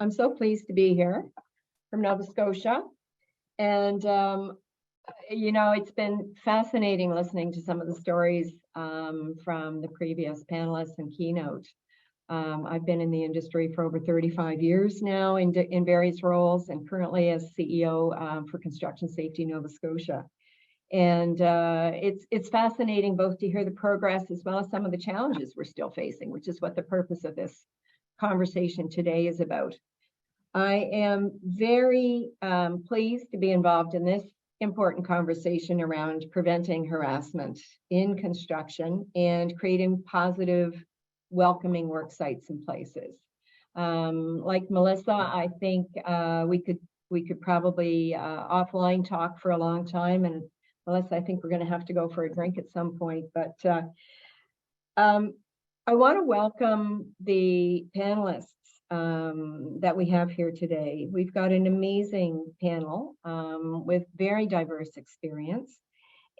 I'm so pleased to be here from Nova Scotia. And, it's been fascinating listening to some of the stories from the previous panelists and keynote. I've been in the industry for over 35 years now in various roles, and currently as CEO for Construction Safety Nova Scotia. And it's fascinating both to hear the progress as well as some of the challenges we're still facing, which is what the purpose of this conversation today is about. I am very pleased to be involved in this important conversation around preventing harassment in construction and creating positive, welcoming work sites and places. Like Melissa, I think we could probably offline talk for a long time, and Melissa, I think we're going to have to go for a drink at some point. But I want to welcome the panelists that we have here today. We've got an amazing panel with very diverse experience,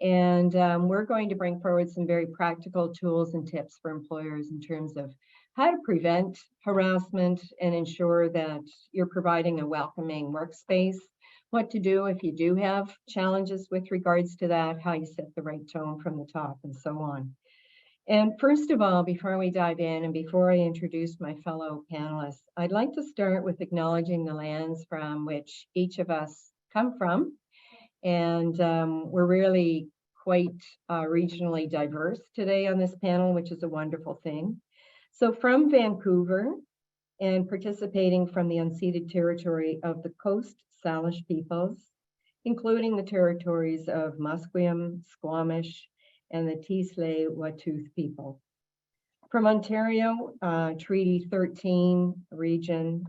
and we're going to bring forward some very practical tools and tips for employers in terms of how to prevent harassment and ensure that you're providing a welcoming workspace, what to do if you do have challenges with regards to that, how you set the right tone from the top, and so on. And first of all, before we dive in and before I introduce my fellow panelists, I'd like to start with acknowledging the lands from which each of us come from. And we're really quite regionally diverse today on this panel, which is a wonderful thing. So from Vancouver and participating from the unceded territory of the Coast Salish peoples, including the territories of Musqueam, Squamish, and the Tsleil-Waututh people. From Ontario, Treaty 13 region,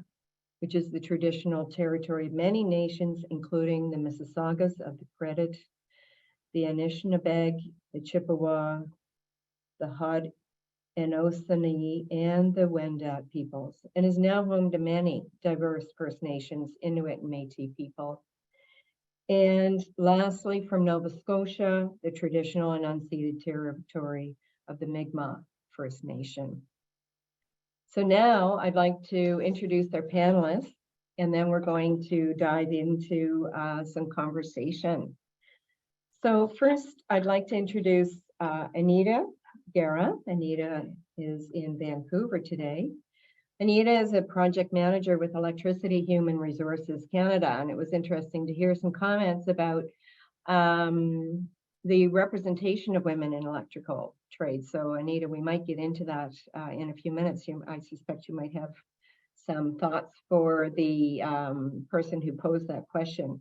which is the traditional territory of many nations, including the Mississaugas of the Credit, the Anishinaabe, the Chippewa, the Haudenosaunee, and the Wendat peoples, and is now home to many diverse First Nations, Inuit, and Métis people. And lastly, from Nova Scotia, the traditional and unceded territory of the Mi'kmaq First Nation. So now I'd like to introduce our panelists, and then we're going to dive into some conversation. So first, I'd like to introduce Anita Gara. Anita is in Vancouver today. Anita is a project manager with Electricity Human Resources Canada, and it was interesting to hear some comments about the representation of women in electrical trades. So Anita, we might get into that in a few minutes. I suspect you might have some thoughts for the person who posed that question.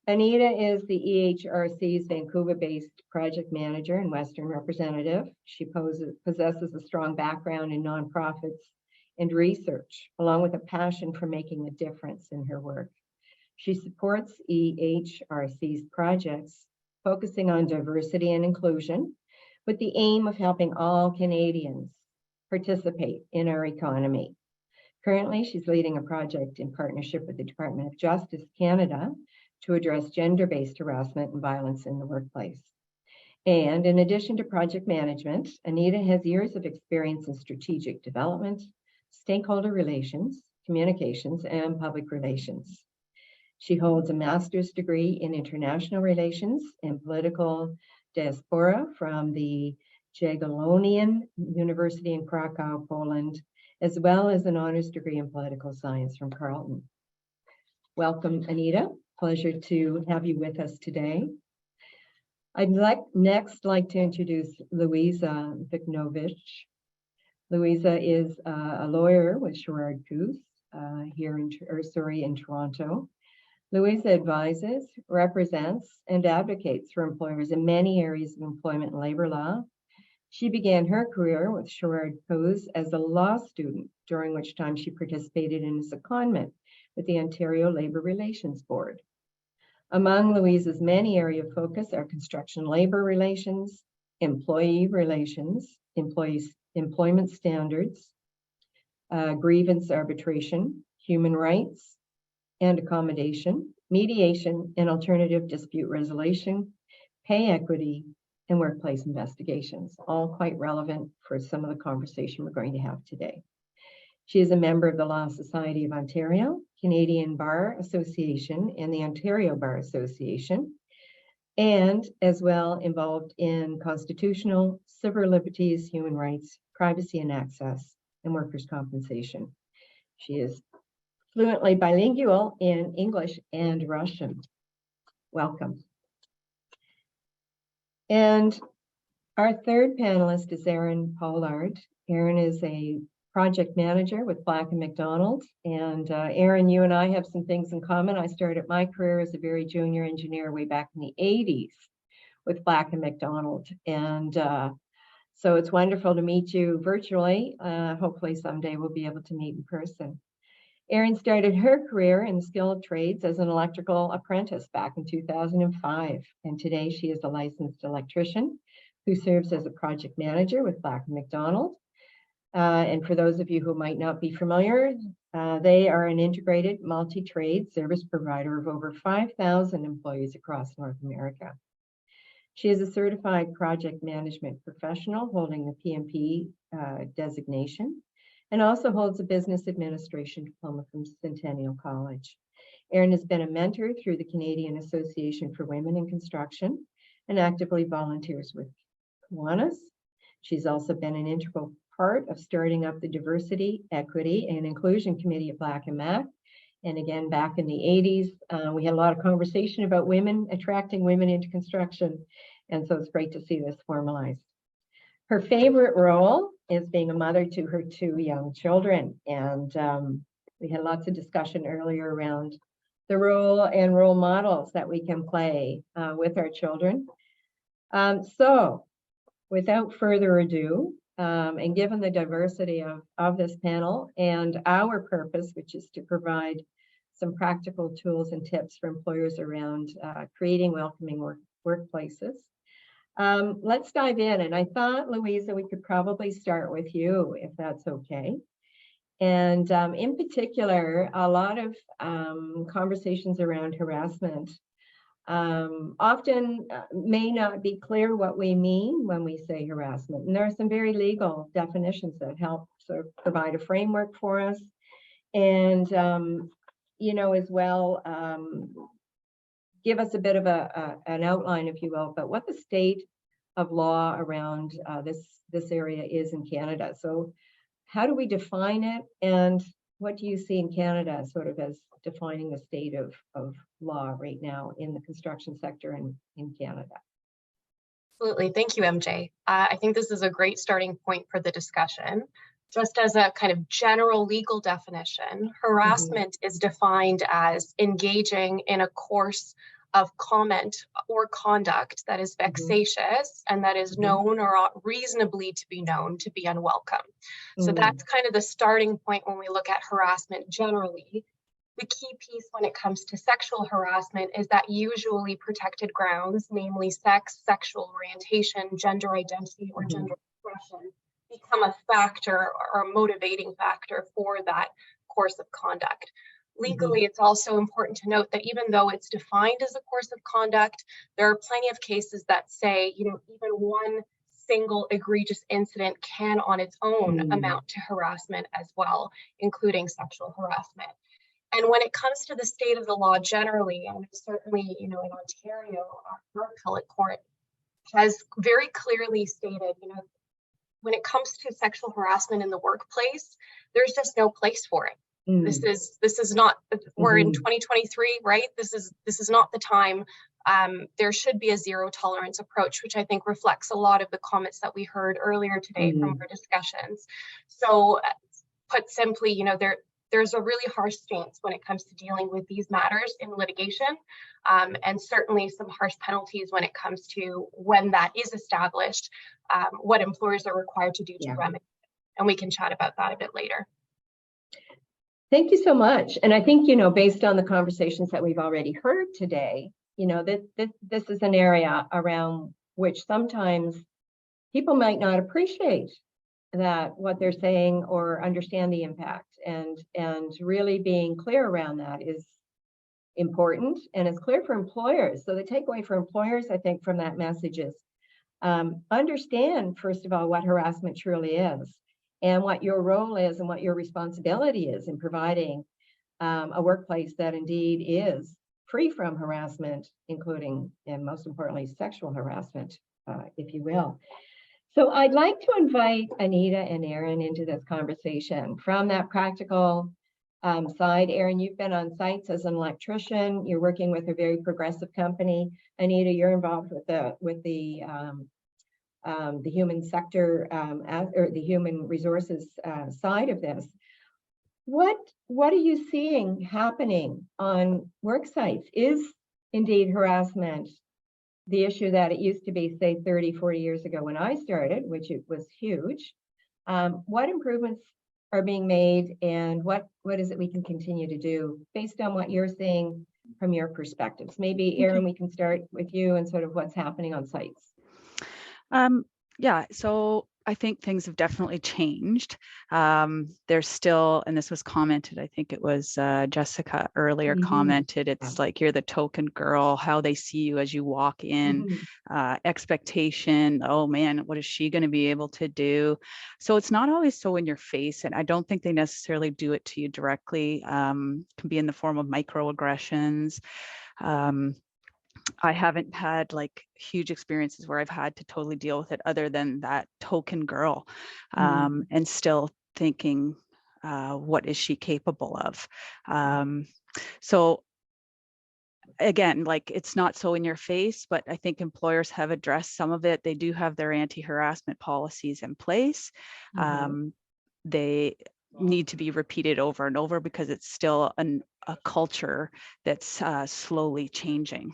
Anita is the EHRC's Vancouver-based project manager and Western representative. She possesses a strong background in nonprofits and research, along with a passion for making a difference in her work. She supports EHRC's projects, focusing on diversity and inclusion, with the aim of helping all Canadians participate in our economy. Currently, she's leading a project in partnership with the Department of Justice Canada to address gender-based harassment and violence in the workplace. And in addition to project management, Anita has years of experience in strategic development, stakeholder relations, communications, and public relations. She holds a master's degree in international relations and political diaspora from the Jagiellonian University in Krakow, Poland, as well as an honors degree in political science from Carleton. Welcome, Anita. Pleasure to have you with us today. I'd next like to introduce Louisa Viknovich. Louisa is a lawyer with Sherrard Goose here in Toronto. Louisa advises, represents, and advocates for employers in many areas of employment and labor law. She began her career with Sherrard Goose as a law student, during which time she participated in a secondment with the Ontario Labour Relations Board. Among Louisa's many areas of focus are construction labor relations, employee relations, employment standards, grievance arbitration, human rights and accommodation, mediation and alternative dispute resolution, pay equity, and workplace investigations, all quite relevant for some of the conversation we're going to have today. She is a member of the Law Society of Ontario, Canadian Bar Association, and the Ontario Bar Association, and as well involved in constitutional, civil liberties, human rights, privacy and access, and workers' compensation. She is fluently bilingual in English and Russian. Welcome. And our third panelist is Erin Pollard. Erin is a project manager with Black & McDonald. And Erin, you and I have some things in common. I started my career as a very junior engineer way back in the 80s with Black & McDonald. And so it's wonderful to meet you virtually. Hopefully someday we'll be able to meet in person. Erin started her career in the skilled trades as an electrical apprentice back in 2005. And today she is a licensed electrician who serves as a project manager with Black & McDonald. And for those of you who might not be familiar, they are an integrated multi-trade service provider of over 5,000 employees across North America. She is a certified project management professional holding the PMP designation, and also holds a business administration diploma from Centennial College. Erin has been a mentor through the Canadian Association for Women in Construction and actively volunteers with Kiwanis. She's also been an integral part of starting up the Diversity, Equity, and Inclusion Committee at Black & Mac. And again, back in the 80s, we had a lot of conversation about women, attracting women into construction. And so it's great to see this formalized. Her favorite role is being a mother to her 2 young children. And we had lots of discussion earlier around the role and role models that we can play with our children. So without further ado, and given the diversity of this panel and our purpose, which is to provide some practical tools and tips for employers around creating welcoming workplaces, let's dive in. And I thought, Louisa, we could probably start with you, if that's okay. And in particular, a lot of conversations around harassment often may not be clear what we mean when we say harassment. And there are some very legal definitions that help sort of provide a framework for us. And, you know, as well, give us a bit of an outline, if you will, but what the state of law around this area is in Canada. So how do we define it? And what do you see in Canada sort of as defining the state of law right now in the construction sector in Canada? Absolutely. Thank you, MJ. I think this is a great starting point for the discussion. Just as a kind of general legal definition, harassment is defined as engaging in a course of comment or conduct that is vexatious and that is known or ought reasonably to be known to be unwelcome. So that's kind of the starting point when we look at harassment generally. The key piece when it comes to sexual harassment is that usually protected grounds, namely sex, sexual orientation, gender identity, or gender expression, become a factor or a motivating factor for that course of conduct. Legally, it's also important to note that even though it's defined as a course of conduct, there are plenty of cases that say, you know, even one single egregious incident can on its own amount to harassment as well, including sexual harassment. And when it comes to the state of the law generally, and certainly, you know, in Ontario, our appellate court has very clearly stated, you know, when it comes to sexual harassment in the workplace, there's just no place for it. This is not, we're in 2023, right? This is not the time. There should be a zero tolerance approach, which I think reflects a lot of the comments that we heard earlier today from our discussions. So put simply, you know, there's a really harsh stance when it comes to dealing with these matters in litigation, and certainly some harsh penalties when it comes to when that is established, what employers are required to do to remedy it. And we can chat about that a bit later. Thank you so much. And I think, you know, based on the conversations that we've already heard today, you know, that this is an area around which sometimes people might not appreciate that what they're saying or understand the impact, and really being clear around that is important, and it's clear for employers. So the takeaway for employers, I think, from that message is understand, first of all, what harassment truly is, and what your role is and what your responsibility is in providing a workplace that indeed is free from harassment, including, and most importantly, sexual harassment, if you will. So I'd like to invite Anita and Erin into this conversation from that practical side. Erin, you've been on sites as an electrician. You're working with a very progressive company. Anita, you're involved with the human sector or the human resources side of this. What are you seeing happening on work sites? Is indeed harassment the issue that it used to be, say, 30, 40 years ago when I started, which it was huge? What improvements are being made, and what is it we can continue to do based on what you're seeing from your perspectives? Maybe, Erin, we can start with you and sort of what's happening on sites. Yeah, so I think things have definitely changed. There's still, and this was commented, I think it was Jessica earlier commented, it's like you're the token girl, how they see you as you walk in, expectation, oh man, what is she going to be able to do? So it's not always so in your face, and I don't think they necessarily do it to you directly. Can be in the form of microaggressions. I haven't had like huge experiences where I've had to totally deal with it other than that token girl, and still thinking, what is she capable of? So again, like it's not so in your face, but I think employers have addressed some of it. They do have their anti-harassment policies in place. They need to be repeated over and over because it's still a culture that's slowly changing.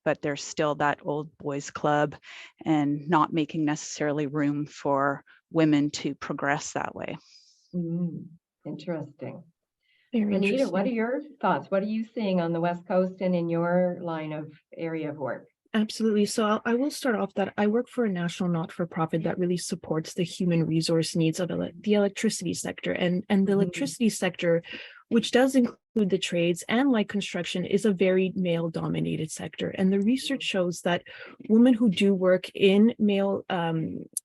But there's still that old boys club and not making necessarily room for women to progress that way. Interesting. Very Anita, interesting. what are your thoughts? What are you seeing on the West Coast and in your line of area of work? Absolutely. So I will start off that I work for a national not-for-profit that really supports the human resource needs of the electricity sector. And the electricity sector, which does include the trades and like construction, is a very male-dominated sector. And the research shows that women who do work in male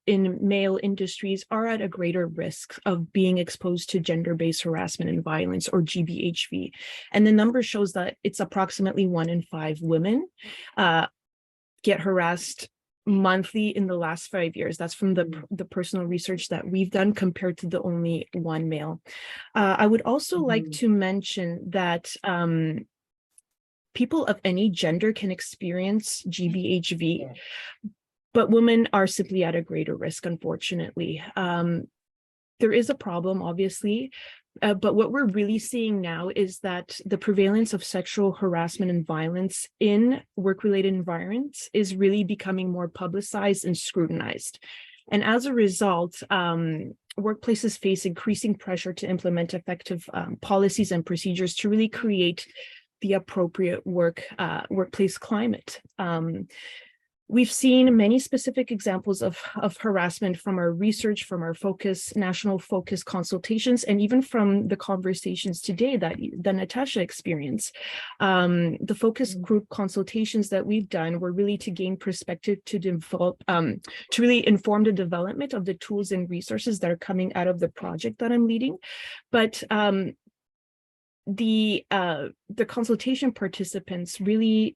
industries are at a greater risk of being exposed to gender-based harassment and violence, or GBHV. And the number shows that it's approximately 1 in 5 women get harassed monthly in the last 5 years. That's from the personal research that we've done, compared to the only 1 male. I would also like to mention that people of any gender can experience GBHV, but women are simply at a greater risk, unfortunately. There is a problem, obviously, but what we're really seeing now is that the prevalence of sexual harassment and violence in work-related environments is really becoming more publicized and scrutinized. And as a result, workplaces face increasing pressure to implement effective policies and procedures to really create the appropriate workplace climate. We've seen many specific examples of harassment from our research, from our national focus consultations, and even from the conversations today that Natasha experienced. The focus group consultations that we've done were really to gain perspective to develop, to really inform the development of the tools and resources that are coming out of the project that I'm leading. But the consultation participants really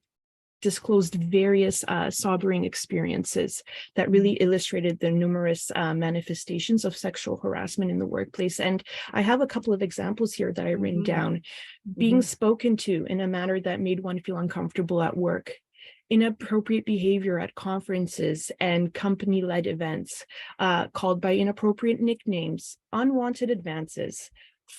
disclosed various sobering experiences that really illustrated the numerous manifestations of sexual harassment in the workplace. And I have a couple of examples here that I've written down. Being spoken to in a manner that made one feel uncomfortable at work, inappropriate behavior at conferences and company-led events, called by inappropriate nicknames, unwanted advances,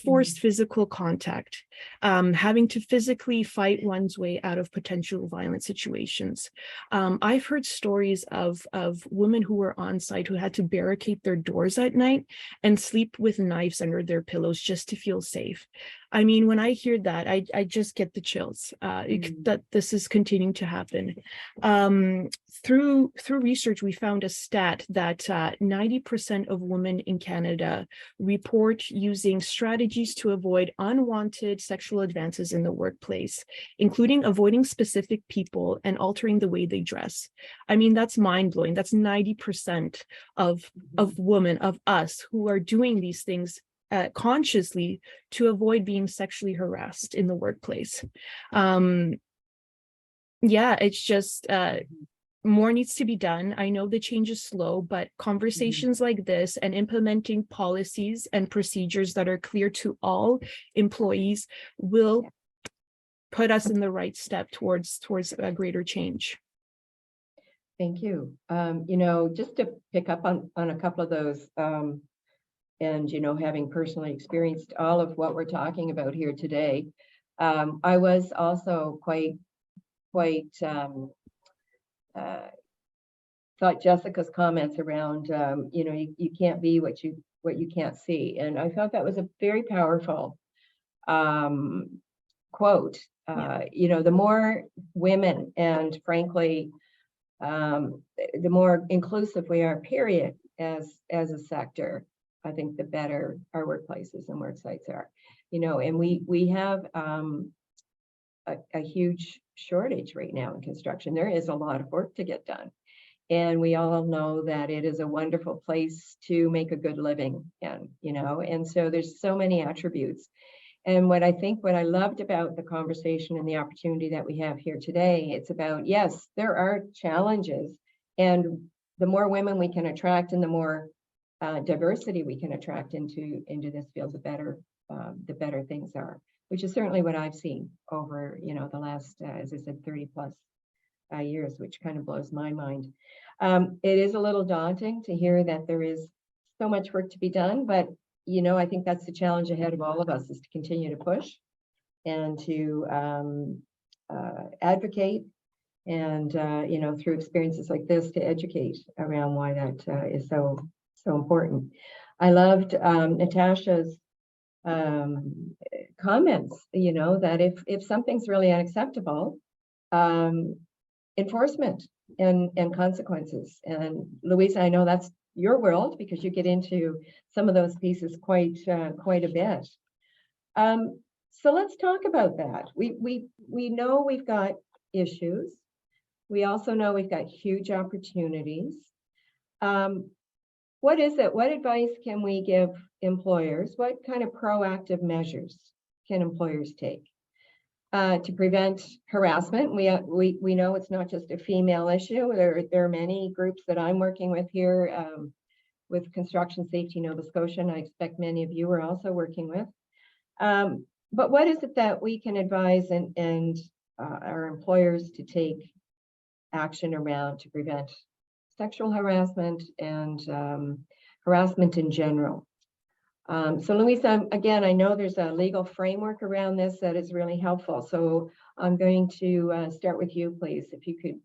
forced physical contact, having to physically fight one's way out of potential violent situations. I've heard stories of women who were on site who had to barricade their doors at night and sleep with knives under their pillows just to feel safe. I mean, when I hear that, I just get the chills that this is continuing to happen. Through research, we found a stat that 90% of women in Canada report using strategies strategies to avoid unwanted sexual advances in the workplace, including avoiding specific people and altering the way they dress. I mean, that's mind-blowing. That's 90% of women, of us, who are doing these things consciously to avoid being sexually harassed in the workplace. Yeah, it's just more needs to be done. I know the change is slow, but conversations like this and implementing policies and procedures that are clear to all employees will put us in the right step towards a greater change. Thank you. You know, just to pick up on a couple of those, and, you know, having personally experienced all of what we're talking about here today, I was also quite thought Jessica's comments around, you know, you can't be what you can't see. And I thought that was a very powerful quote. You know, the more women, and frankly, the more inclusive we are, period, as a sector, I think the better our workplaces and work sites are. You know, and we have a huge shortage right now in construction. There is a lot of work to get done. And we all know that it is a wonderful place to make a good living in, you know, and so there's so many attributes. And what I loved about the conversation and the opportunity that we have here today, it's about, yes, there are challenges, and the more women we can attract and the more diversity we can attract into this field, the better things are, which is certainly what I've seen over, you know, the last, as I said, 30 plus years, which kind of blows my mind. It is a little daunting to hear that there is so much work to be done, but you know, I think that's the challenge ahead of all of us, is to continue to push and to advocate, and you know, through experiences like this, to educate around why that is so important. I loved Natasha's comments, you know, that if something's really unacceptable, enforcement and consequences. And Louisa, I know that's your world because you get into some of those pieces quite a bit. So let's talk about that. We know we've got issues. We also know we've got huge opportunities. What is it? What advice can we give employers? What kind of proactive measures can employers take to prevent harassment? We know it's not just a female issue. There are many groups that I'm working with here with Construction Safety Nova Scotia, and I expect many of you are also working with. But what is it that we can advise and our employers to take action around to prevent sexual harassment and harassment in general? So Louisa, again, I know there's a legal framework around this that is really helpful. So I'm going to start with you, please, if you could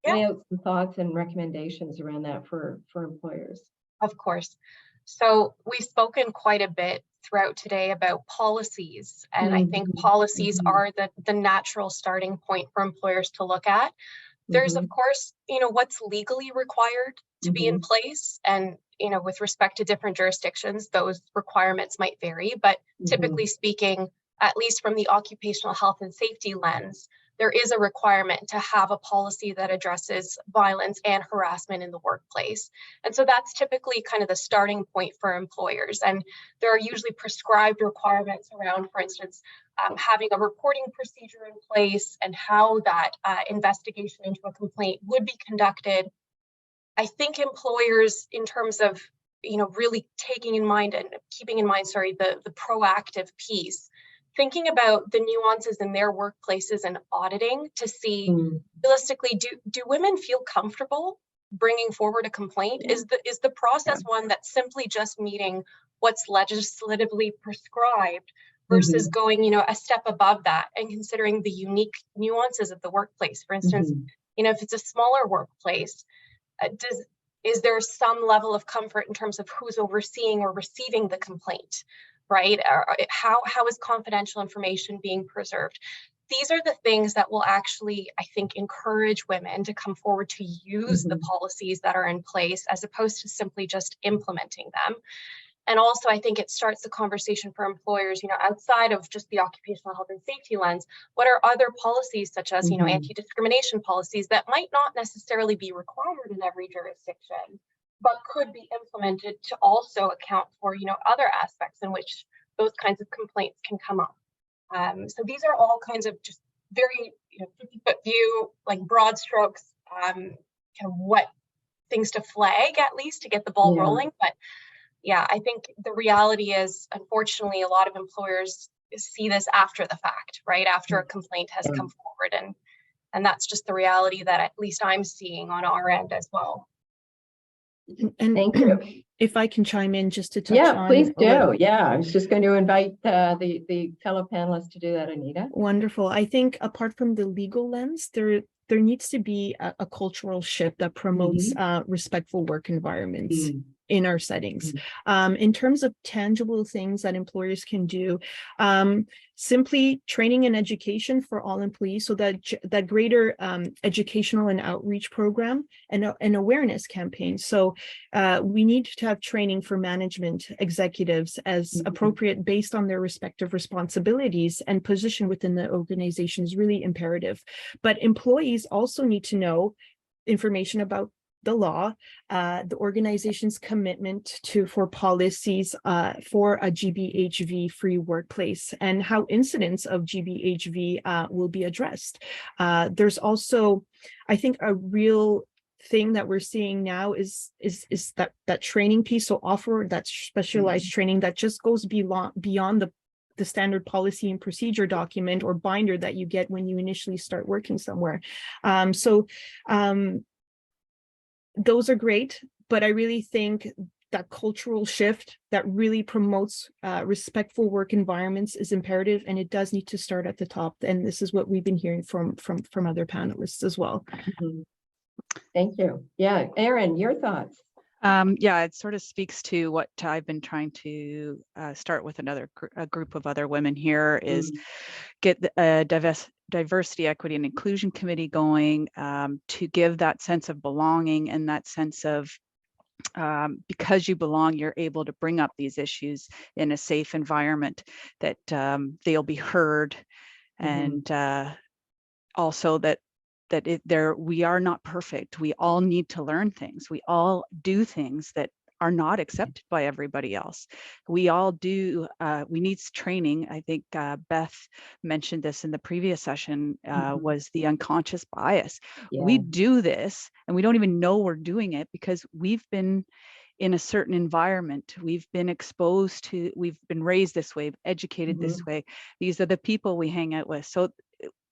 lay out some thoughts and recommendations around that for employers. Of course. So we've spoken quite a bit throughout today about policies, and I think policies are the natural starting point for employers to look at. There's, of course, you know, what's legally required to be in place. And, you know, with respect to different jurisdictions, those requirements might vary. But typically speaking, at least from the occupational health and safety lens, there is a requirement to have a policy that addresses violence and harassment in the workplace. And so that's typically kind of the starting point for employers. And there are usually prescribed requirements around, for instance, having a reporting procedure in place and how that investigation into a complaint would be conducted. I think employers, in terms of, you know, really taking in mind and keeping in mind, the proactive piece, thinking about the nuances in their workplaces and auditing to see realistically, do women feel comfortable bringing forward a complaint? Is the process one that's simply just meeting what's legislatively prescribed versus going, you know, a step above that and considering the unique nuances of the workplace? For instance, you know, if it's a smaller workplace, is there some level of comfort in terms of who's overseeing or receiving the complaint, right? How is confidential information being preserved? These are the things that will actually, I think, encourage women to come forward to use the policies that are in place as opposed to simply just implementing them. And also, I think it starts the conversation for employers, outside of just the occupational health and safety lens. What are other policies, such as, anti-discrimination policies, that might not necessarily be required in every jurisdiction, but could be implemented to also account for, other aspects in which those kinds of complaints can come up. So these are all kinds of just very 50-foot view, like broad strokes, kind of what things to flag, at least to get the ball rolling. But yeah, I think the reality is, unfortunately, a lot of employers see this after the fact, right? After a complaint has come forward. And that's just the reality that at least I'm seeing on our end as well. And Thank you. If I can chime in just to touch on. Yeah, please do. Yeah, I was just going to invite the fellow panelists to do that, Anita. Wonderful. I think apart from the legal lens, there needs to be a cultural shift that promotes respectful work environments in our settings. In terms of tangible things that employers can do, simply training and education for all employees, so that greater educational and outreach program and awareness campaign. So we need to have training for management executives as appropriate based on their respective responsibilities and position within the organization is really imperative. But employees also need to know information about the law, the organization's commitment for policies for a GBHV free workplace, and how incidents of GBHV will be addressed. There's also, I think, a real thing that we're seeing now is that training piece. So offer that specialized training that just goes beyond the standard policy and procedure document or binder that you get when you initially start working somewhere. Those are great, but I really think that cultural shift that really promotes respectful work environments is imperative, and it does need to start at the top. And this is what we've been hearing from other panelists as well. Thank you. Yeah, Erin, your thoughts? Yeah, it sort of speaks to what I've been trying to start with a group of other women here is get a diversity, equity, and inclusion committee going to give that sense of belonging and that sense of because you belong, you're able to bring up these issues in a safe environment that they'll be heard, and also that we are not perfect. We all need to learn things. We all do things that are not accepted by everybody else. We all do, we need training. I think Beth mentioned this in the previous session, was the unconscious bias. We do this and we don't even know we're doing it because we've been in a certain environment. We've been exposed to, we've been raised this way, educated this way. These are the people we hang out with. So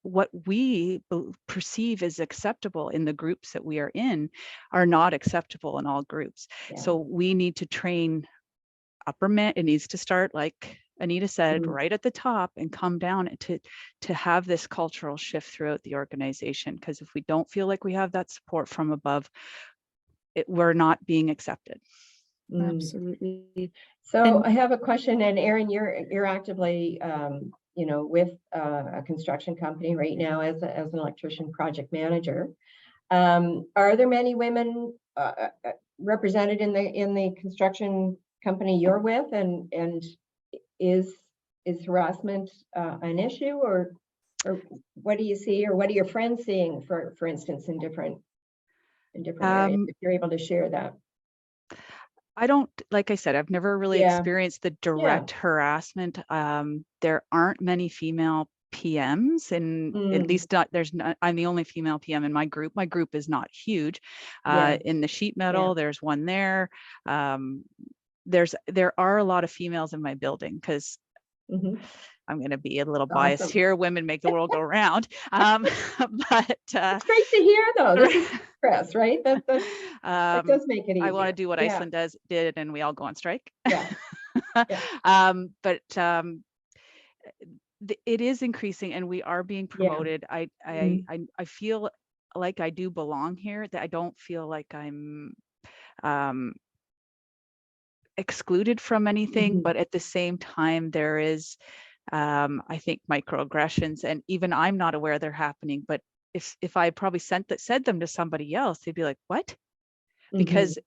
what we perceive as acceptable in the groups that we are in are not acceptable in all groups. So we need to train upper men. It needs to start, like Anita said, right at the top and come down to have this cultural shift throughout the organization. Because if we don't feel like we have that support from above, we're not being accepted. Absolutely. So I have a question, and Erin, you're actively with a construction company right now as an electrician project manager. Are there many women represented in the construction company you're with, and is harassment an issue, or what do you see, or what are your friends seeing, for instance, in different areas, if you're able to share that? I don't, like I said, I've never really experienced the direct harassment. There aren't many female PMs, and at least I'm the only female PM in my group. My group is not huge. In the sheet metal, there's one there. There are a lot of females in my building because I'm going to be a little biased here. Women make the world go round. But it's great to hear, though. This is press, right? That does make it easier. I want to do what Iceland did, and we all go on strike. But it is increasing, and we are being promoted. I feel like I do belong here. That I don't feel like I'm excluded from anything, but at the same time, there is. I think microaggressions, and even I'm not aware they're happening, but if I probably said them to somebody else, they'd be like, what? Because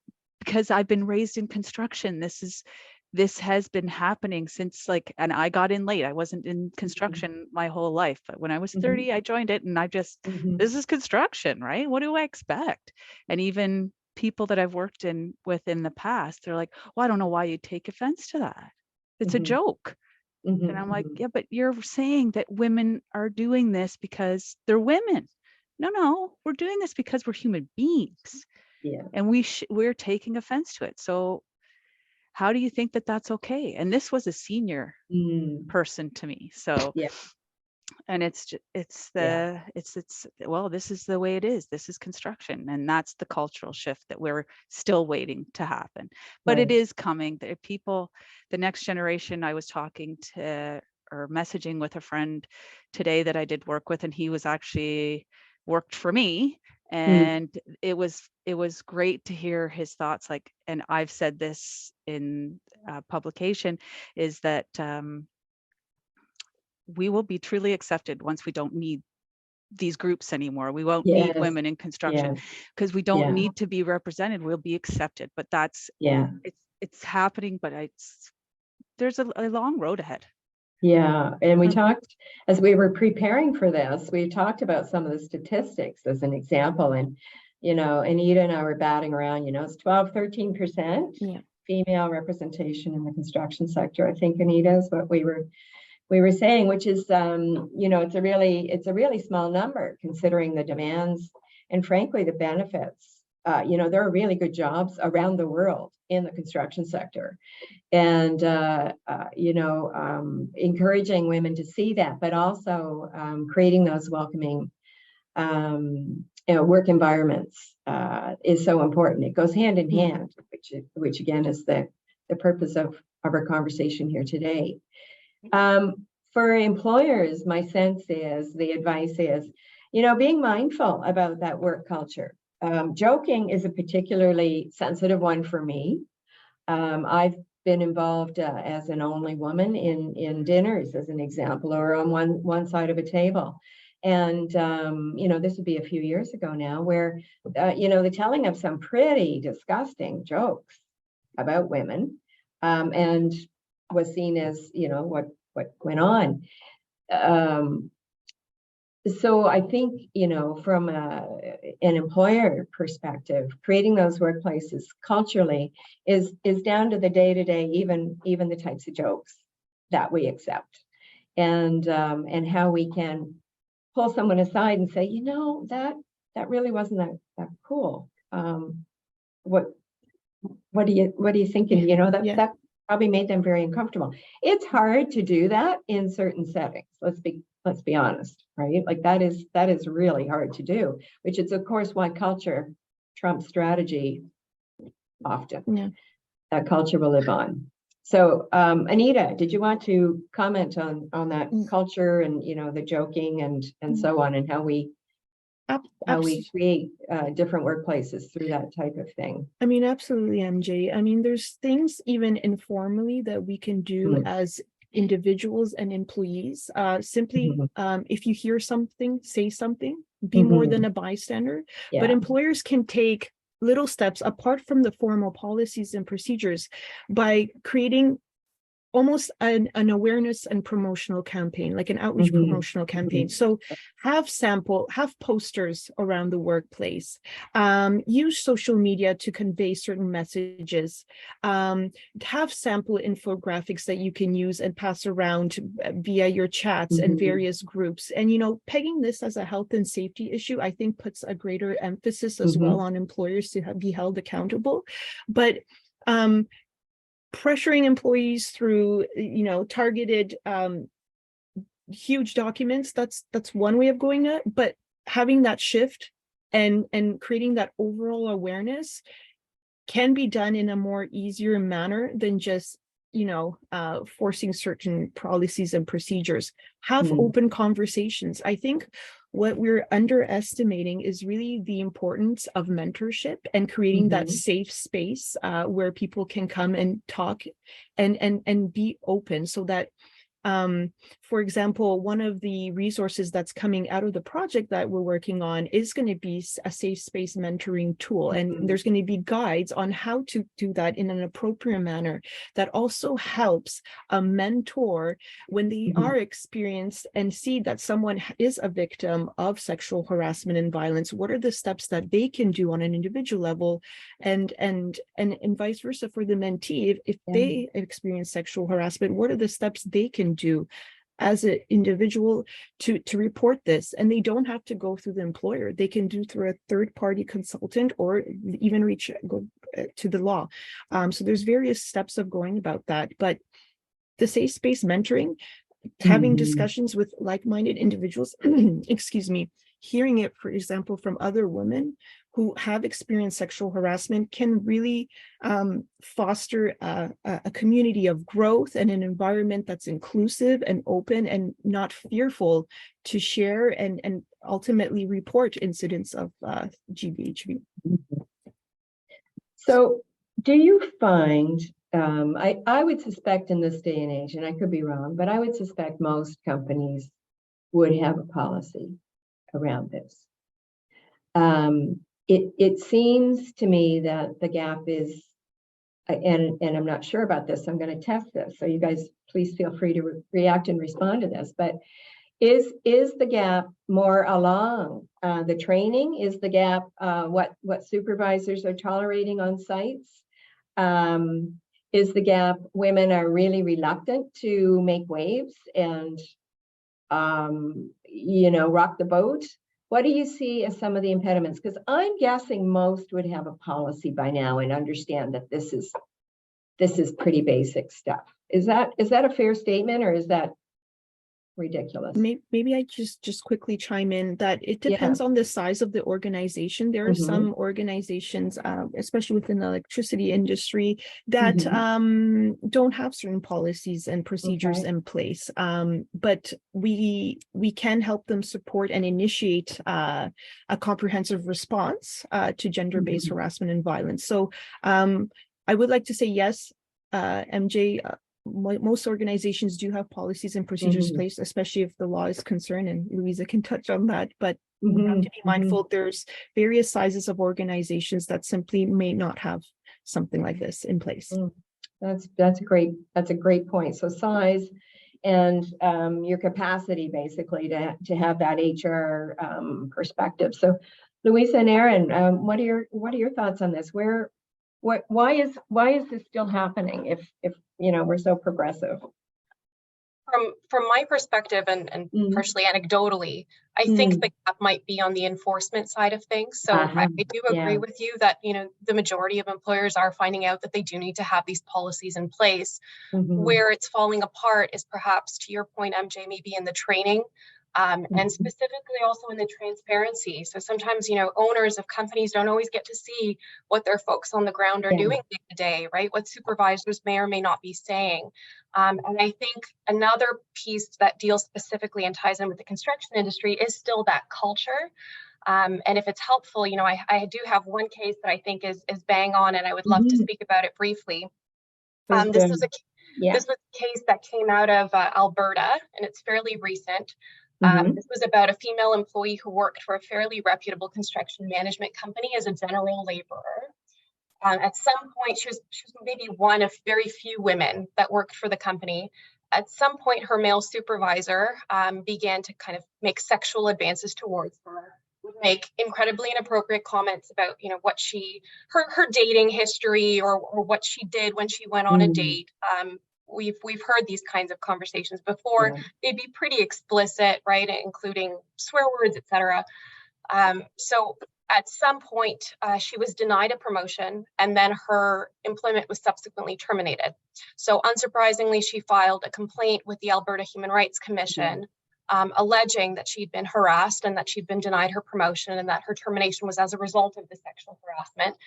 I've been raised in construction. This is this has been happening since and I got in late. I wasn't in construction my whole life, but when I was 30, I joined it, and this is construction, right? What do I expect? And even people that I've worked with in the past, they're like, well, I don't know why you take offense to that. It's a joke. And I'm like, yeah, but you're saying that women are doing this because they're women. No, we're doing this because we're human beings. Yeah. And we're taking offense to it. So how do you think that that's okay? And this was a senior person to me. So yeah. And this is the way it is. This is construction. And that's the cultural shift that we're still waiting to happen. But it is coming. The next generation, I was talking to or messaging with a friend today that I did work with, and he was actually worked for me. And it was great to hear his thoughts. And I've said this in publication, is that we will be truly accepted once we don't need these groups anymore. We won't need women in construction because we don't need to be represented. We'll be accepted. But it's happening, but there's a long road ahead. Yeah, and we talked, as we were preparing for this, we talked about some of the statistics as an example. And, Anita and I were batting around, it's 12-13% female representation in the construction sector. I think, Anita, is what we were saying, which is, it's a really small number considering the demands and frankly, the benefits. There are really good jobs around the world in the construction sector, and, encouraging women to see that, but also creating those welcoming work environments is so important. It goes hand in hand, which again is the purpose of our conversation here today. For employers, my sense is, the advice is, being mindful about that work culture. Joking is a particularly sensitive one for me. I've been involved as an only woman in dinners, as an example, or on one side of a table. And, this would be a few years ago now, where, the telling of some pretty disgusting jokes about women and was seen as, what went on. So I think, from an employer perspective, creating those workplaces culturally is down to the day-to-day, even the types of jokes that we accept, and how we can pull someone aside and say, that really wasn't that cool. What are you thinking? That probably made them very uncomfortable. It's hard to do that in certain settings. Let's be honest, right? That is really hard to do, which is of course why culture trumps strategy often. Yeah. That culture will live on. So Anita, did you want to comment on that culture and the joking and so on, and how we create different workplaces through that type of thing? I mean, absolutely, MJ. There's things even informally that we can do as individuals and employees. Simply, if you hear something, say something, be more than a bystander. Yeah. But employers can take little steps apart from the formal policies and procedures by creating almost an awareness and promotional campaign, like an outreach promotional campaign. So have posters around the workplace, use social media to convey certain messages, have sample infographics that you can use and pass around via your chats and various groups. And, pegging this as a health and safety issue, I think puts a greater emphasis as well on employers to be held accountable. But pressuring employees through, targeted huge documents, that's one way of going at, but having that shift and creating that overall awareness can be done in a more easier manner than just forcing certain policies and procedures. Have open conversations. I think what we're underestimating is really the importance of mentorship and creating that safe space where people can come and talk and be open, so that For example, one of the resources that's coming out of the project that we're working on is going to be a safe space mentoring tool. And there's going to be guides on how to do that in an appropriate manner that also helps a mentor when they are experienced and see that someone is a victim of sexual harassment and violence. What are the steps that they can do on an individual level, and vice versa for the mentee? If they experience sexual harassment, what are the steps they can do as an individual to report this? And they don't have to go through the employer. They can do through a third-party consultant, or even go to the law. So there's various steps of going about that. But the safe space mentoring, having discussions with like-minded individuals, excuse me, hearing it, for example, from other women who have experienced sexual harassment can really foster a community of growth and an environment that's inclusive and open and not fearful to share and ultimately report incidents of GBHV. So do you find, I would suspect in this day and age, and I could be wrong, but I would suspect most companies would have a policy around this. It seems to me that the gap is, and I'm not sure about this, so I'm going to test this. So you guys, please feel free to react and respond to this. But is the gap more along the training? Is the gap what supervisors are tolerating on sites? Is the gap women are really reluctant to make waves and rock the boat? What do you see as some of the impediments? Because I'm guessing most would have a policy by now and understand that this is pretty basic stuff. Is that a fair statement, or is that ridiculous? Maybe I just quickly chime in that it depends on the size of the organization. There are some organizations, especially within the electricity industry, that don't have certain policies and procedures in place. But we can help them support and initiate a comprehensive response to gender-based harassment and violence. So I would like to say yes, MJ. Most organizations do have policies and procedures in place, especially if the law is concerned, and Louisa can touch on that. But we have to be mindful there's various sizes of organizations that simply may not have something like this in place. That's a great point. So size and your capacity basically to have that HR perspective. So Louisa and Erin, what are your thoughts on this? Why is this still happening if we're so progressive? From my perspective and partially anecdotally, I think the gap might be on the enforcement side of things. So I do agree with you that the majority of employers are finding out that they do need to have these policies in place. Where it's falling apart is perhaps, to your point, MJ, maybe in the training. And specifically also in the transparency. So sometimes, owners of companies don't always get to see what their folks on the ground are doing day to day, right? What supervisors may or may not be saying. And I think another piece that deals specifically and ties in with the construction industry is still that culture. And if it's helpful, I do have one case that I think is bang on, and I would love to speak about it briefly. This was a case that came out of Alberta, and it's fairly recent. This was about a female employee who worked for a fairly reputable construction management company as a general laborer. At some point, she was maybe one of very few women that worked for the company. At some point, her male supervisor began to kind of make sexual advances towards her, would make incredibly inappropriate comments about, what her dating history or what she did when she went on a date. We've heard these kinds of conversations before. They'd be pretty explicit, right, including swear words, etc. So at some point, she was denied a promotion, and then her employment was subsequently terminated. So unsurprisingly, she filed a complaint with the Alberta Human Rights Commission, alleging that she'd been harassed and that she'd been denied her promotion and that her termination was as a result of the sexual harassment.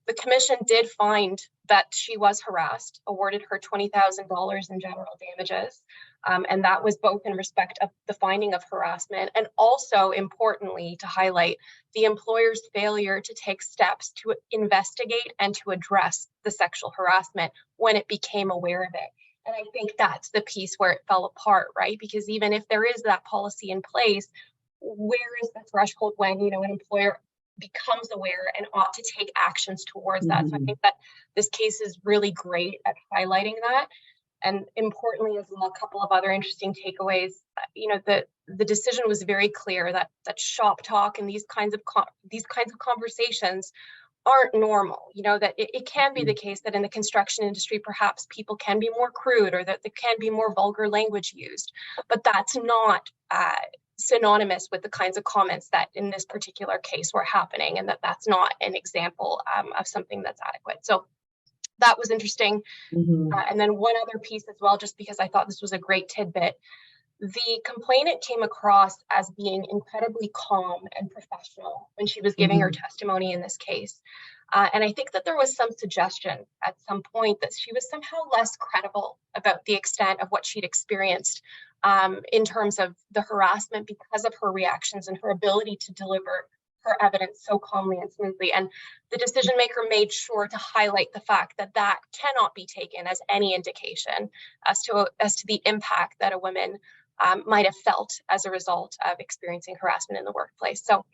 The commission did find that she was harassed, awarded her $20,000 in general damages, and that was both in respect of the finding of harassment and also, importantly, to highlight the employer's failure to take steps to investigate and to address the sexual harassment when it became aware of it. And I think that's the piece where it fell apart, right? Because even if there is that policy in place, where is the threshold when, you know, an employer becomes aware and ought to take actions towards that? So I think that this case is really great at highlighting that. And importantly as well, a couple of other interesting takeaways. You know, the decision was very clear that shop talk and these kinds of conversations aren't normal. You know, that it can be the case that in the construction industry, perhaps people can be more crude or that there can be more vulgar language used, but that's not synonymous with the kinds of comments that in this particular case were happening, and that's not an example of something that's adequate. So that was interesting. And then one other piece as well, just because I thought this was a great tidbit. The complainant came across as being incredibly calm and professional when she was giving her testimony in this case. And I think that there was some suggestion at some point that she was somehow less credible about the extent of what she'd experienced in terms of the harassment because of her reactions and her ability to deliver her evidence so calmly and smoothly. And the decision maker made sure to highlight the fact that that cannot be taken as any indication as to the impact that a woman might have felt as a result of experiencing harassment in the workplace. So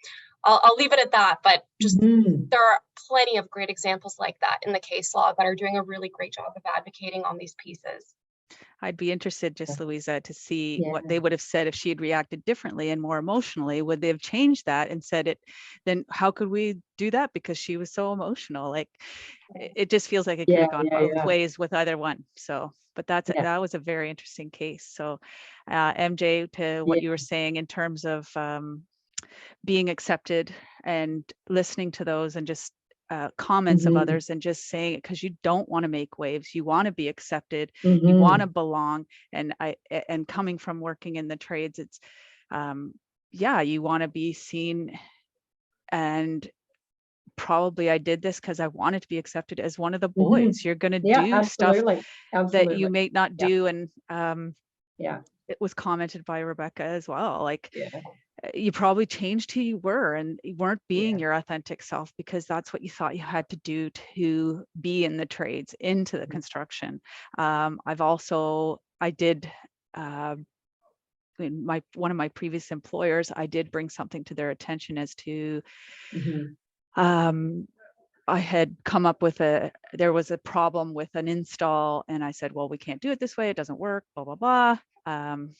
I'll leave it at that, but just there are plenty of great examples like that in the case law that are doing a really great job of advocating on these pieces. I'd be interested, just Louisa, to see what they would have said if she had reacted differently and more emotionally. Would they have changed that and said it? Then how could we do that? Because she was so emotional. Like it just feels like it could have gone both ways with either one. So, but that was a very interesting case. So, MJ, to what you were saying in terms of being accepted and listening to those and just comments of others and just saying it because you don't want to make waves, you want to be accepted, you want to belong. And coming from working in the trades, it's you want to be seen. And probably I did this because I wanted to be accepted as one of the boys. You're going to do stuff that you may not do. And it was commented by Rebecca as well, like you probably changed who you were and you weren't being your authentic self because that's what you thought you had to do to be in the trades, into the construction. I did in one of my previous employers, I did bring something to their attention as to I had come up with there was a problem with an install and I said, well, we can't do it this way, it doesn't work, blah blah blah.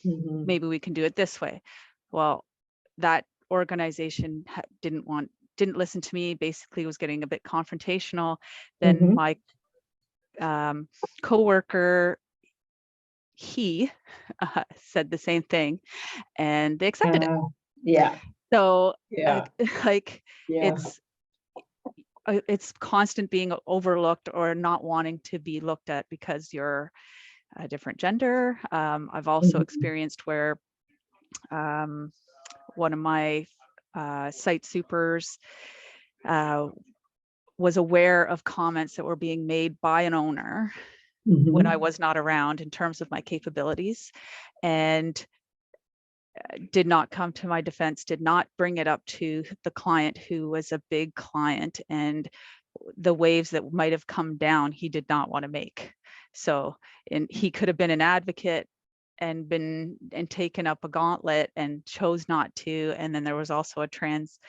Maybe we can do it this way. Well, that organization didn't listen to me, basically was getting a bit confrontational. Then my coworker, he said the same thing and they accepted it. So it's constant being overlooked or not wanting to be looked at because you're a different gender. I've also experienced where one of my site supers was aware of comments that were being made by an owner when I was not around in terms of my capabilities, and did not come to my defense, did not bring it up to the client who was a big client, and the waves that might have come down, he did not want to make. So, and he could have been an advocate and taken up a gauntlet and chose not to. And then there was also a trans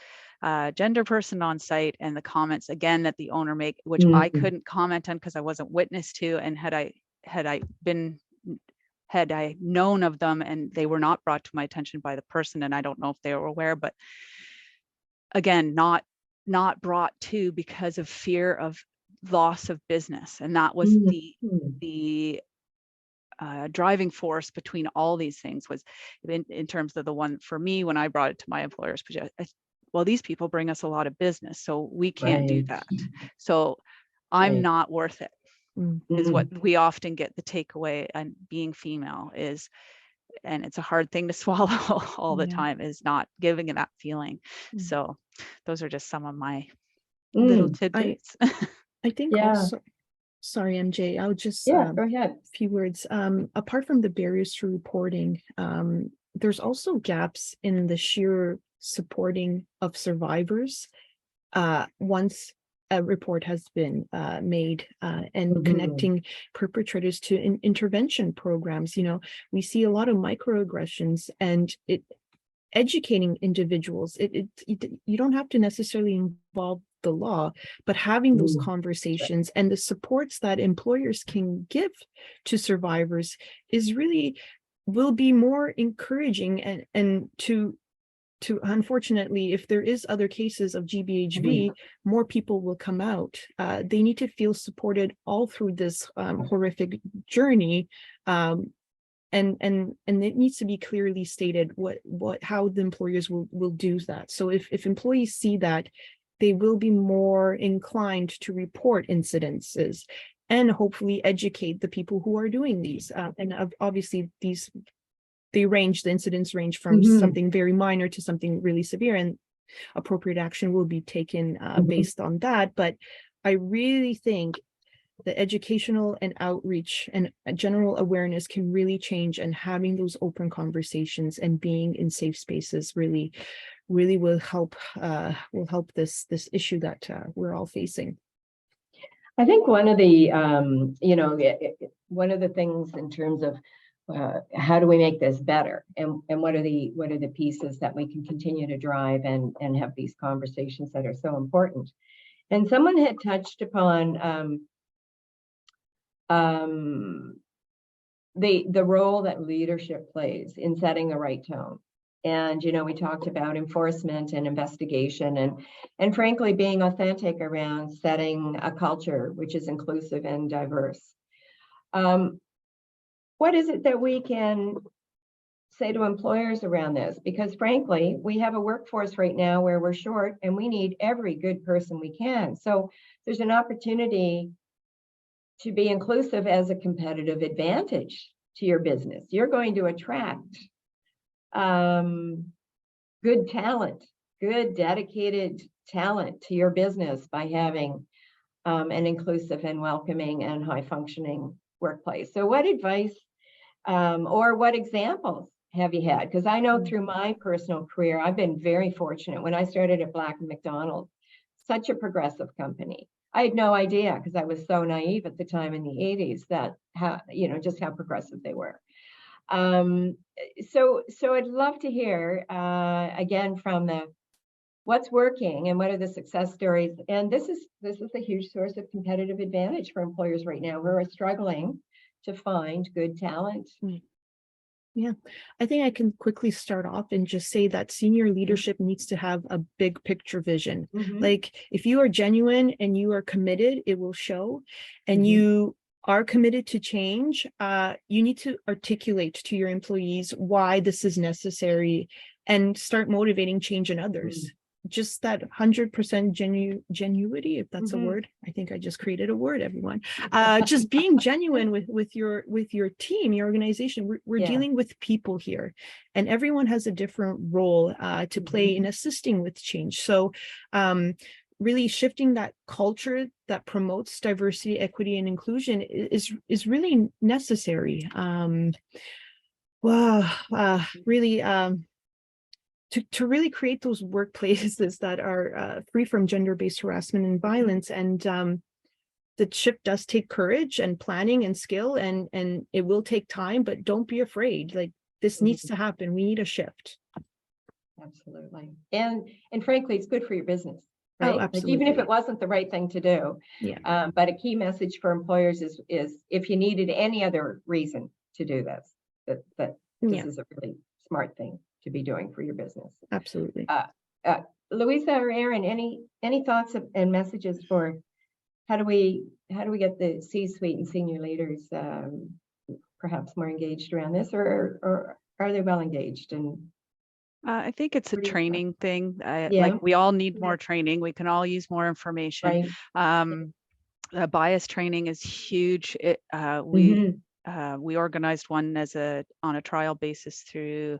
gender person on site, and the comments again that the owner made, which I couldn't comment on because I wasn't witness to, and had I known of them and they were not brought to my attention by the person, and I don't know if they were aware, but again, not brought to because of fear of loss of business. And that was the driving force between all these things, was in terms of the one for me when I brought it to my employers, well, these people bring us a lot of business, so we can't do that. So I'm not worth it, is what we often get the takeaway. And being female is, and it's a hard thing to swallow all the time, is not giving it that feeling. So those are just some of my little tidbits. I think also, sorry, MJ, I'll just go ahead. A few words. Apart from the barriers to reporting, there's also gaps in the sheer supporting of survivors once a report has been made and Mhm. connecting perpetrators to intervention programs. You know, we see a lot of microaggressions, and educating individuals. You don't have to necessarily involve the law, but having those conversations and the supports that employers can give to survivors is really will be more encouraging, and to unfortunately, if there is other cases of GBHV, more people will come out. They need to feel supported all through this horrific journey. And it needs to be clearly stated how the employers will do that. So if employees see that, they will be more inclined to report incidences and hopefully educate the people who are doing these. And obviously the incidents range from something very minor to something really severe, and appropriate action will be taken based on that. But I really think the educational and outreach and general awareness can really change, and having those open conversations and being in safe spaces really will help this issue that we're all facing. I think one of the one of the things in terms of how do we make this better, and what are the pieces that we can continue to drive and have these conversations that are so important. And someone had touched upon the role that leadership plays in setting the right tone. And, you know, we talked about enforcement and investigation and frankly, being authentic around setting a culture which is inclusive and diverse. What is it that we can say to employers around this? Because frankly, we have a workforce right now where we're short and we need every good person we can. So there's an opportunity to be inclusive as a competitive advantage to your business. You're going to attract good talent, good dedicated talent to your business by having an inclusive and welcoming and high functioning workplace. So what advice or what examples have you had? Because I know through my personal career, I've been very fortunate. When I started at Black & McDonald, such a progressive company. I had no idea, because I was so naive at the time in the 80s, that just how progressive they were. So I'd love to hear again from what's working and what are the success stories. And this is a huge source of competitive advantage for employers right now who are struggling to find good talent. Yeah, I think I can quickly start off and just say that senior leadership needs to have a big picture vision. Like, if you are genuine and you are committed, it will show, and you are committed to change. You need to articulate to your employees why this is necessary and start motivating change in others. Just that 100% genuity, if that's a word. I think I just created a word, everyone. Just being genuine with your team, your organization. We're dealing with people here, and everyone has a different role to play in assisting with change. So really shifting that culture that promotes diversity, equity, and inclusion is really necessary. To really create those workplaces that are free from gender-based harassment and violence. And the shift does take courage and planning and skill, and it will take time, but don't be afraid. Like, this needs to happen. We need a shift. Absolutely. And frankly, it's good for your business, right? Oh, absolutely. Like, even if it wasn't the right thing to do. Yeah. But a key message for employers is if you needed any other reason to do this, that this is a really smart thing to be doing for your business. Absolutely. Louisa or Erin, any thoughts and messages for how do we get the C-suite and senior leaders perhaps more engaged around this, or are they well engaged? And I think it's a training thing. Yeah. Like, we all need more training. We can all use more information. Right. Bias training is huge. We organized one on a trial basis through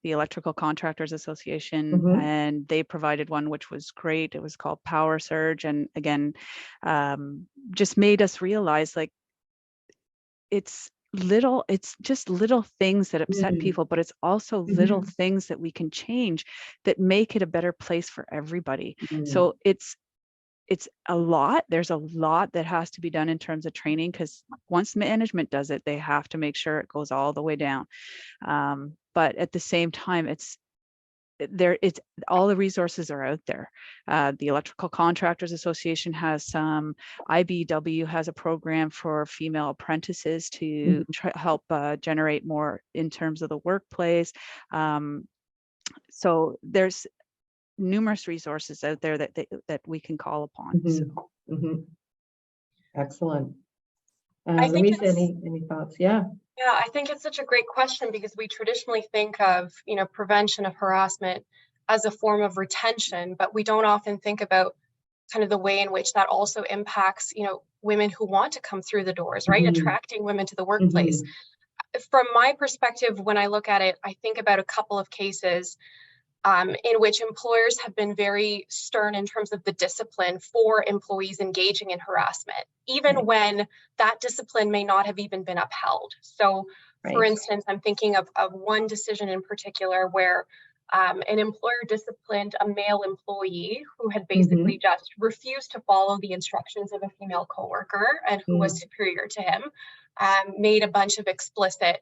the Electrical Contractors Association, and they provided one which was great. It was called Power Surge, and again, just made us realize, like, it's just little things that upset people, but it's also little things that we can change that make it a better place for everybody. So it's a lot. There's a lot that has to be done in terms of training, because once management does it, they have to make sure it goes all the way down. But at the same time, it's all the resources are out there. The Electrical Contractors Association has some. IBW has a program for female apprentices to help generate more in terms of the workplace. So there's numerous resources out there that we can call upon. Excellent. I think Louise, any thoughts? Yeah. Yeah, I think it's such a great question, because we traditionally think of, prevention of harassment as a form of retention, but we don't often think about kind of the way in which that also impacts, women who want to come through the doors, right? Attracting women to the workplace. From my perspective, when I look at it, I think about a couple of cases in which employers have been very stern in terms of the discipline for employees engaging in harassment, even when that discipline may not have even been upheld. So, for instance, I'm thinking of one decision in particular where an employer disciplined a male employee who had basically just refused to follow the instructions of a female coworker and who was superior to him, made a bunch of explicit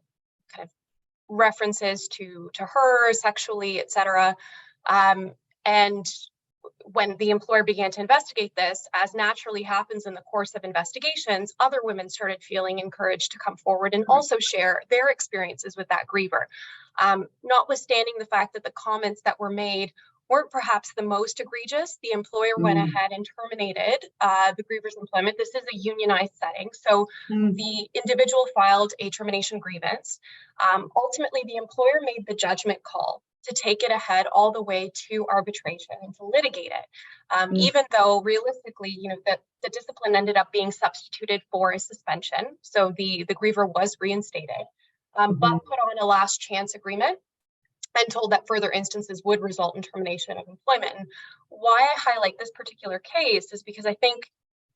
kind of references to her sexually, etc. And when the employer began to investigate this, as naturally happens in the course of investigations, other women started feeling encouraged to come forward and also share their experiences with that griever. Notwithstanding the fact that the comments that were made weren't perhaps the most egregious, the employer went ahead and terminated the griever's employment. This is a unionized setting, so the individual filed a termination grievance. Ultimately, the employer made the judgment call to take it ahead all the way to arbitration and to litigate it, even though realistically, the discipline ended up being substituted for a suspension. So the griever was reinstated, but put on a last chance agreement and told that further instances would result in termination of employment. And why I highlight this particular case is because I think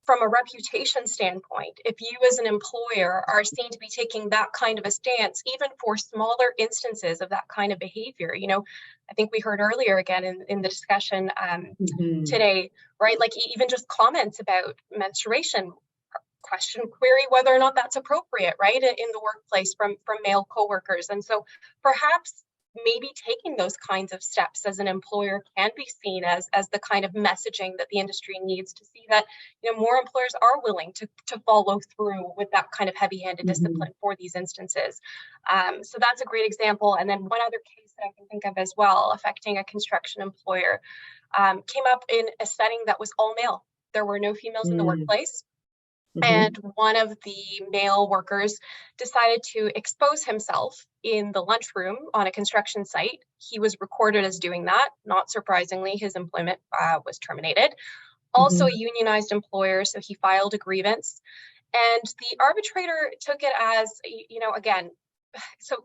from a reputation standpoint, if you as an employer are seen to be taking that kind of a stance, even for smaller instances of that kind of behavior, I think we heard earlier again in the discussion today, right? Like even just comments about menstruation, query whether or not that's appropriate, right? In the workplace from male coworkers. And so perhaps maybe taking those kinds of steps as an employer can be seen as the kind of messaging that the industry needs to see that more employers are willing to follow through with that kind of heavy-handed discipline for these instances. So that's a great example. And then one other case that I can think of as well, affecting a construction employer, came up in a setting that was all male. There were no females in the workplace. And one of the male workers decided to expose himself in the lunchroom on a construction site. He was recorded as doing that. Not surprisingly, his employment was terminated. Also a unionized employer, so he filed a grievance. And the arbitrator took it as, again, so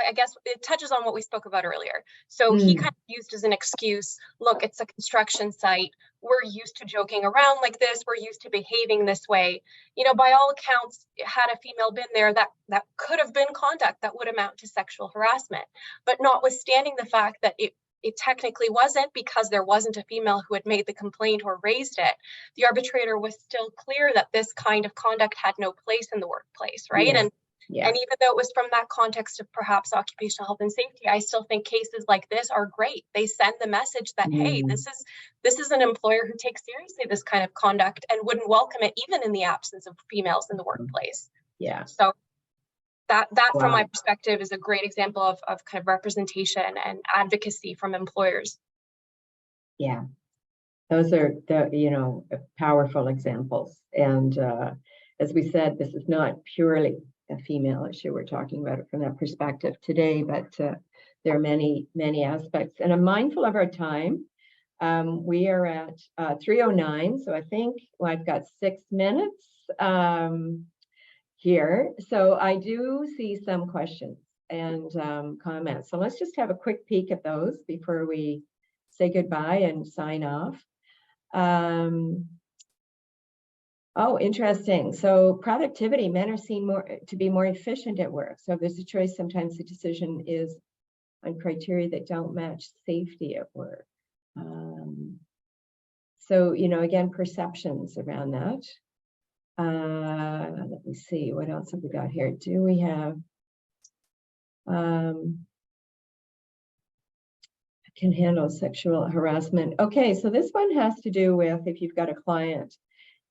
I guess it touches on what we spoke about earlier. So he kind of used as an excuse, look, it's a construction site. We're used to joking around like this. We're used to behaving this way. By all accounts, had a female been there, that could have been conduct that would amount to sexual harassment. But notwithstanding the fact that it technically wasn't, because there wasn't a female who had made the complaint or raised it, the arbitrator was still clear that this kind of conduct had no place in the workplace, right? And even though it was from that context of perhaps occupational health and safety, I still think cases like this are great. They send the message that, hey, this is an employer who takes seriously this kind of conduct and wouldn't welcome it even in the absence of females in the workplace. Yeah. So that from my perspective is a great example of kind of representation and advocacy from employers. Yeah. Those are powerful examples. And as we said, this is not purely a female issue. We're talking about it from that perspective today, but there are many, many aspects. And I'm mindful of our time. We are at 3:09, so I think I've got 6 minutes here. So I do see some questions and comments. So let's just have a quick peek at those before we say goodbye and sign off. Oh, interesting. So productivity, men are seen to be more efficient at work. So if there's a choice, sometimes the decision is on criteria that don't match safety at work. So, again, perceptions around that. Let me see, what else have we got here? Do we have, can handle sexual harassment. Okay, so this one has to do with if you've got a client,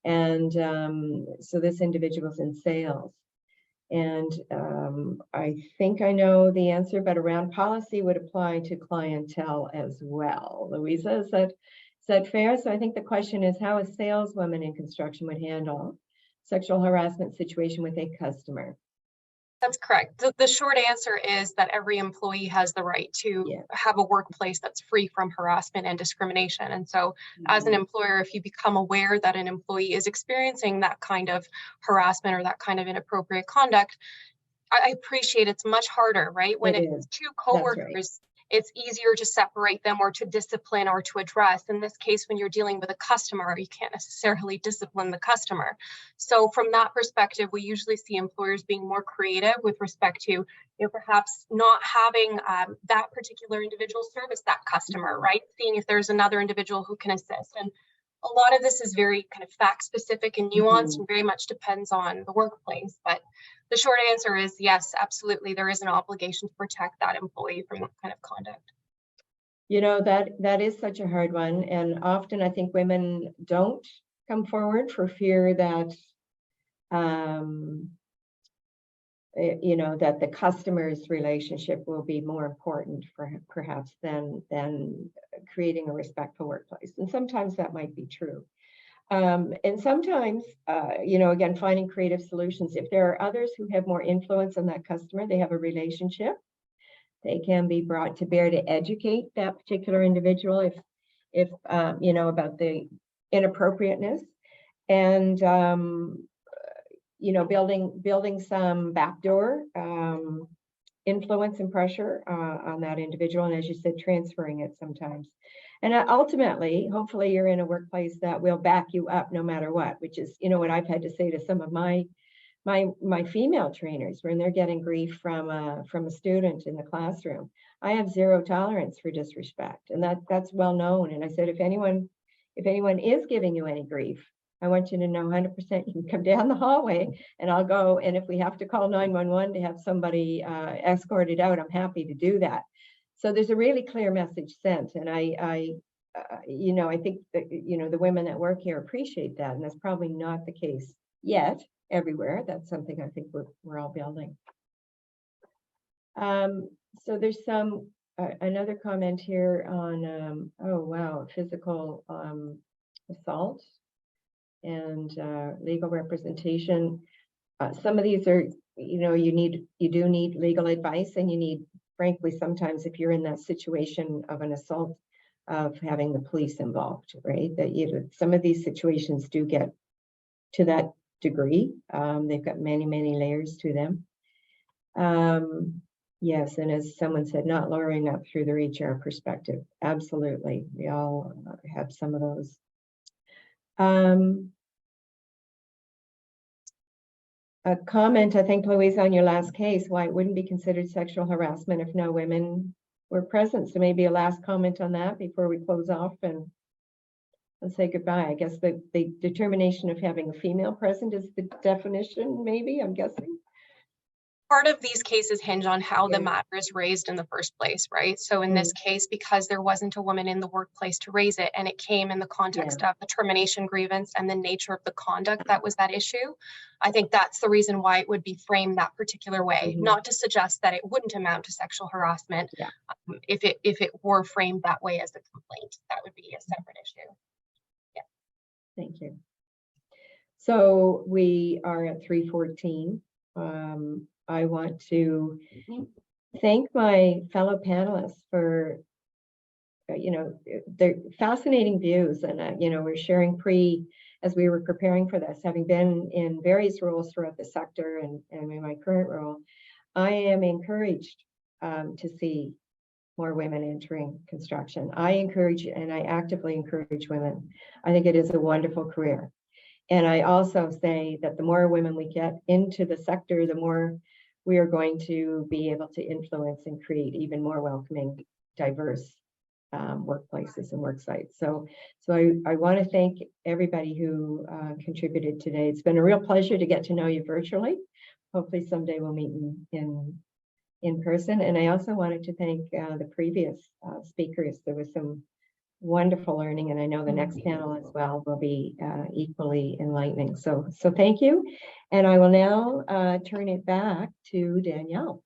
and so this individual's in sales. And I think I know the answer, but around policy would apply to clientele as well. Louisa, is that fair? So I think the question is how a saleswoman in construction would handle sexual harassment situation with a customer. That's correct. The short answer is that every employee has the right to have a workplace that's free from harassment and discrimination. And so as an employer, if you become aware that an employee is experiencing that kind of harassment or that kind of inappropriate conduct, I appreciate it's much harder, right? When it's two coworkers, it's easier to separate them or to discipline or to address. In this case, when you're dealing with a customer, you can't necessarily discipline the customer. So from that perspective, we usually see employers being more creative with respect to, perhaps not having that particular individual service that customer, right? Seeing if there's another individual who can assist. And a lot of this is very kind of fact specific and nuanced and very much depends on the workplace. But the short answer is yes, absolutely. There is an obligation to protect that employee from that kind of conduct. That is such a hard one. And often I think women don't come forward for fear that, that the customer's relationship will be more important for perhaps than creating a respectful workplace. And sometimes that might be true. And sometimes, again, finding creative solutions. If there are others who have more influence on that customer, they have a relationship, they can be brought to bear to educate that particular individual if about the inappropriateness, and building some backdoor influence and pressure on that individual, and as you said, transferring it sometimes. And ultimately, hopefully you're in a workplace that will back you up no matter what, which is, what I've had to say to some of my female trainers when they're getting grief from a student in the classroom. I have zero tolerance for disrespect, and that's well known. And I said, if anyone is giving you any grief, I want you to know 100% you can come down the hallway and I'll go. And if we have to call 911 to have somebody escorted out, I'm happy to do that. So there's a really clear message sent, and I think that the women that work here appreciate that, and that's probably not the case yet everywhere. That's something I think we're all building. So there's another comment here on physical assault and legal representation. Some of these are you do need legal advice, and you need, frankly, sometimes if you're in that situation of an assault, of having the police involved, right? That some of these situations do get to that degree. They've got many, many layers to them. Yes, and as someone said, not lowering up through their HR perspective. Absolutely, we all have some of those. A comment, I think, Louise, on your last case, why it wouldn't be considered sexual harassment if no women were present. So maybe a last comment on that before we close off and say goodbye. I guess the determination of having a female present is the definition, maybe, I'm guessing. Part of these cases hinge on how the matter is raised in the first place, right? So in this case, because there wasn't a woman in the workplace to raise it, and it came in the context of the termination grievance and the nature of the conduct that was that issue, I think that's the reason why it would be framed that particular way, not to suggest that it wouldn't amount to sexual harassment. If it were framed that way as a complaint, that would be a separate issue. Thank you. So we are at 3:14. I want to thank my fellow panelists for, their fascinating views. And, we're sharing as we were preparing for this, having been in various roles throughout the sector and in my current role, I am encouraged to see more women entering construction. I encourage and I actively encourage women. I think it is a wonderful career. And I also say that the more women we get into the sector, the more we are going to be able to influence and create even more welcoming, diverse workplaces and work sites. So I want to thank everybody who contributed today. It's been a real pleasure to get to know you virtually. Hopefully someday we'll meet in person. And I also wanted to thank the previous speakers. There was some wonderful learning, and I know the next panel as well will be equally enlightening. So thank you. And I will now turn it back to Danielle.